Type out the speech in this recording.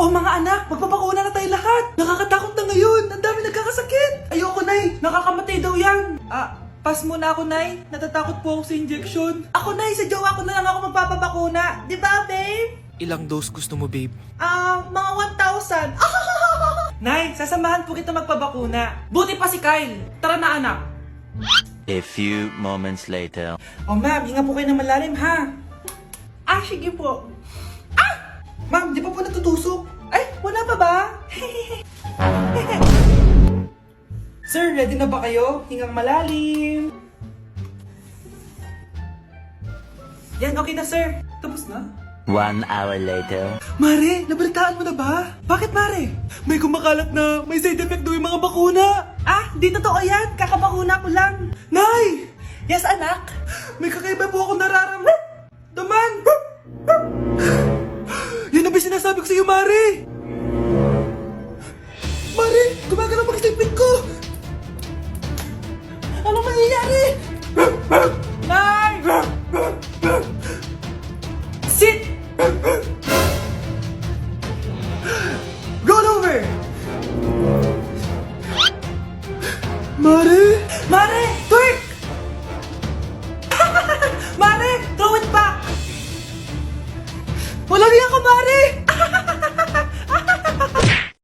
Oh mga anak, magpapakuna na tayo lahat. Nakakatakot na ngayon. Ang dami nagkakasakit. Ayoko, Nay. Nakakamatay daw yan. Pass muna ako, Nay. Natatakot po ako sa injection. Ako, Nay. Sa jowa ko na lang ako magpapabakuna. Di ba, babe? Ilang dose gusto mo, babe? Mga 1,000. Nay, sasamahan po kita magpabakuna. Buti pa si Kyle. Tara na, anak. A few moments later. Oh, ma'am, hinga po kayo ng malalim, ha? Sige po. Ma'am, di pa po natutusok? Ay, wala pa ba? Sir, ready na ba kayo? Hingang malalim. Yan, okay na, sir. Tapos na? 1 hour later. Mare, nabalitaan mo na ba? Bakit, Mare? May kumakalat na may side effect daw yung mga bakuna. Di totoo yan. Kakabakuna ko lang. Nay! Yes, anak? May kakaiba po ako nararamdaman. Yan ang ba sinasabi ko sa iyo, Mare? Mare, gumagalaw mag-stipid ko. Ano mangyayari? Nay! Sit! Roll over! Mare! Mare! Twerk! Mare! Throw it back! Walang iya ka, Mare!